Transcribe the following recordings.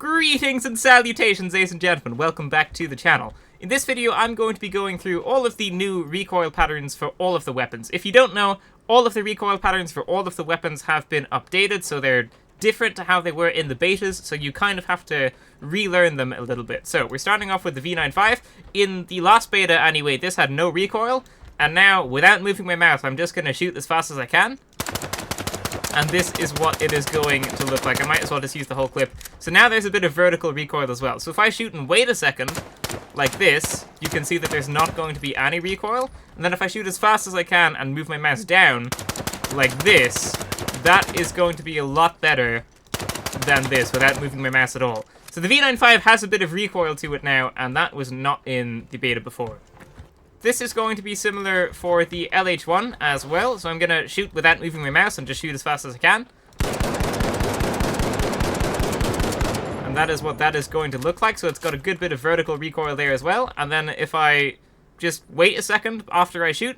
Greetings and salutations, ladies and gentlemen. Welcome back to the channel. In this video, I'm going to be going through all of the new recoil patterns for all of the weapons. If you don't know, all of the recoil patterns for all of the weapons have been updated, so they're different to how they were in the betas, so you kind of have to relearn them a little bit. So, we're starting off with the V95. In the last beta, anyway, this had no recoil, and now, without moving my mouse, I'm just going to shoot as fast as I can. And this is what it is going to look like. I might as well just use the whole clip. So now there's a bit of vertical recoil as well. So if I shoot and wait a second, like this, you can see that there's not going to be any recoil. And then if I shoot as fast as I can and move my mouse down, like this, that is going to be a lot better than this without moving my mouse at all. So the V95 has a bit of recoil to it now, and that was not in the beta before. This is going to be similar for the LH1 as well, so I'm going to shoot without moving my mouse and just shoot as fast as I can. And that is what that is going to look like, so it's got a good bit of vertical recoil there as well. And then if I just wait a second after I shoot,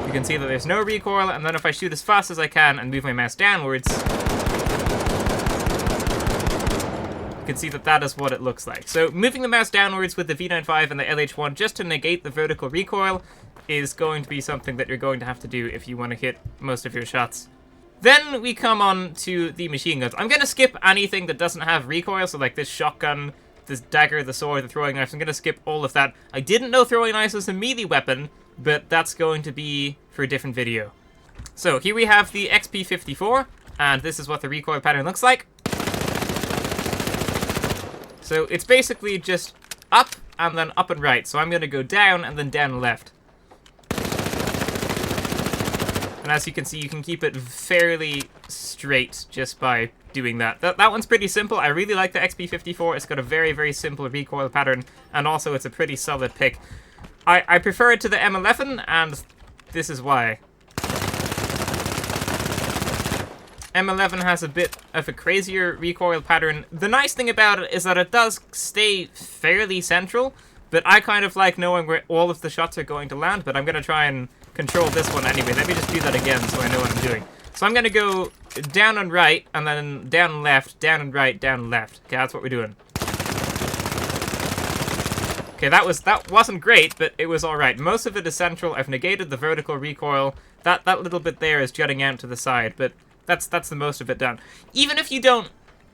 you can see that there's no recoil, and then if I shoot as fast as I can and move my mouse downwards, you can see that that is what it looks like. So moving the mouse downwards with the V95 and the LH1 just to negate the vertical recoil is going to be something that you're going to have to do if you want to hit most of your shots. Then we come on to the machine guns. I'm going to skip anything that doesn't have recoil, so like this shotgun, this dagger, the sword, the throwing knives. I'm going to skip all of that. I didn't know throwing knives was a melee weapon, but that's going to be for a different video. So here we have the XP54, and this is what the recoil pattern looks like. So it's basically just up and then up and right. So I'm going to go down and then down and left. And as you can see, you can keep it fairly straight just by doing that. That one's pretty simple. I really like the XP54. It's got a very, very simple recoil pattern, and also it's a pretty solid pick. I prefer it to the M11, and this is why. M11 has a bit of a crazier recoil pattern. The nice thing about it is that it does stay fairly central, but I kind of like knowing where all of the shots are going to land, but I'm going to try and control this one anyway. Let me just do that again so I know what I'm doing. So I'm going to go down and right, and then down and left, down and right, down and left. Okay, that's what we're doing. Okay, that wasn't great, but it was alright. Most of it is central. I've negated the vertical recoil. That little bit there is jutting out to the side, but that's the most of it done. Even if you don't,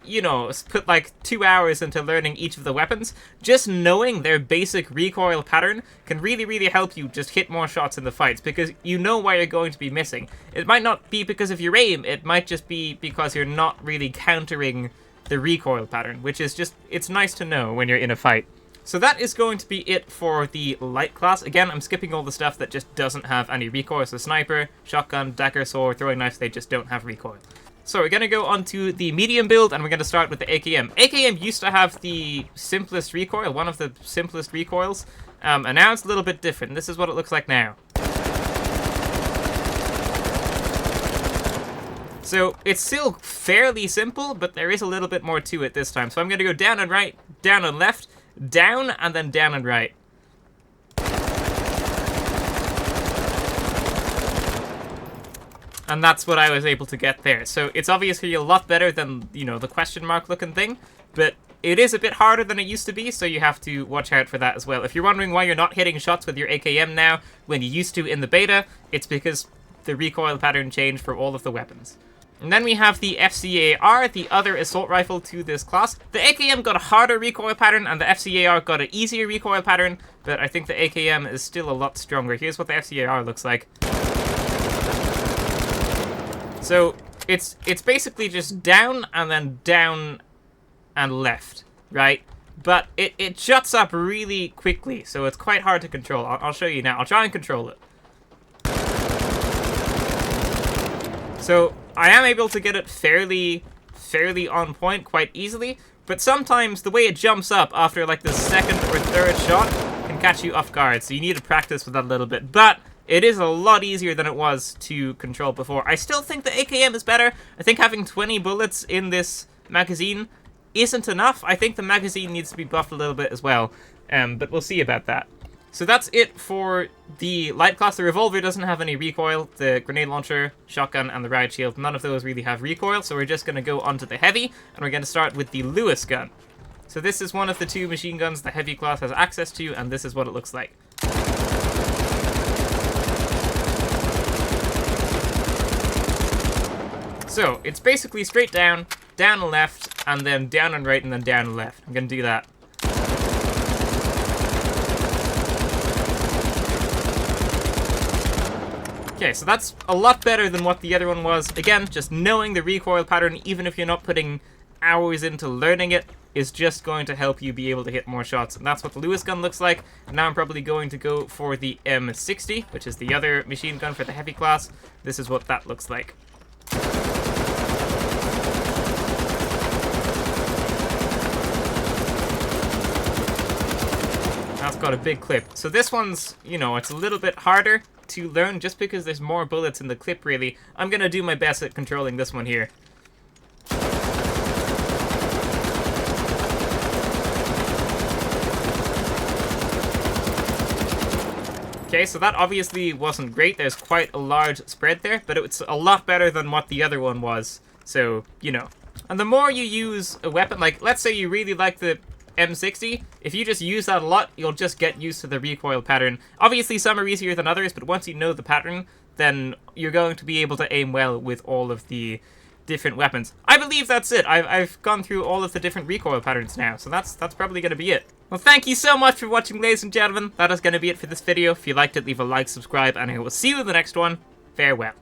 you know, put like 2 hours into learning each of the weapons, just knowing their basic recoil pattern can really, really help you just hit more shots in the fights, because you know why you're going to be missing. It might not be because of your aim, it might just be because you're not really countering the recoil pattern, which is just, it's nice to know when you're in a fight. So that is going to be it for the light class. Again, I'm skipping all the stuff that just doesn't have any recoil. So sniper, shotgun, dagger, sword, throwing knives, they just don't have recoil. So we're going to go on to the medium build, and we're going to start with the AKM. AKM used to have the simplest recoil, one of the simplest recoils, and now it's a little bit different. This is what it looks like now. So it's still fairly simple, but there is a little bit more to it this time. So I'm going to go down and right, down and left, down, and then down and right. And that's what I was able to get there. So it's obviously a lot better than, you know, the question mark looking thing, but it is a bit harder than it used to be, so you have to watch out for that as well. If you're wondering why you're not hitting shots with your AKM now when you used to in the beta, it's because the recoil pattern changed for all of the weapons. And then we have the FCAR, the other assault rifle to this class. The AKM got a harder recoil pattern, and the FCAR got an easier recoil pattern, but I think the AKM is still a lot stronger. Here's what the FCAR looks like. So it's basically just down and then down and left, right? But it juts up really quickly, so it's quite hard to control. I'll show you now. I'll try and control it. So I am able to get it fairly on point quite easily, but sometimes the way it jumps up after like the second or third shot can catch you off guard, so you need to practice with that a little bit. But it is a lot easier than it was to control before. I still think the AKM is better. I think having 20 bullets in this magazine isn't enough. I think the magazine needs to be buffed a little bit as well, but we'll see about that. So that's it for the light class. The revolver doesn't have any recoil. The grenade launcher, shotgun, and the riot shield, none of those really have recoil. So we're just going to go onto the heavy, and we're going to start with the Lewis gun. So this is one of the 2 machine guns the heavy class has access to, and this is what it looks like. So it's basically straight down, down and left, and then down and right, and then down and left. I'm going to do that. Okay, so that's a lot better than what the other one was. Again, just knowing the recoil pattern, even if you're not putting hours into learning it, is just going to help you be able to hit more shots. And that's what the Lewis gun looks like. And now I'm probably going to go for the M60, which is the other machine gun for the heavy class. This is what that looks like. That's got a big clip. So this one's, you know, it's a little bit harder to learn just because there's more bullets in the clip, really. I'm going to do my best at controlling this one here. Okay, so that obviously wasn't great. There's quite a large spread there, but it's a lot better than what the other one was. So, you know. And the more you use a weapon, like, let's say you really like the M60, if you just use that a lot, you'll just get used to the recoil pattern. Obviously, some are easier than others, but once you know the pattern, then you're going to be able to aim well with all of the different weapons. I believe that's it. I've gone through all of the different recoil patterns now, so that's probably going to be it. Well, thank you so much for watching, ladies and gentlemen. That is going to be it for this video. If you liked it, leave a like, subscribe, and I will see you in the next one. Farewell.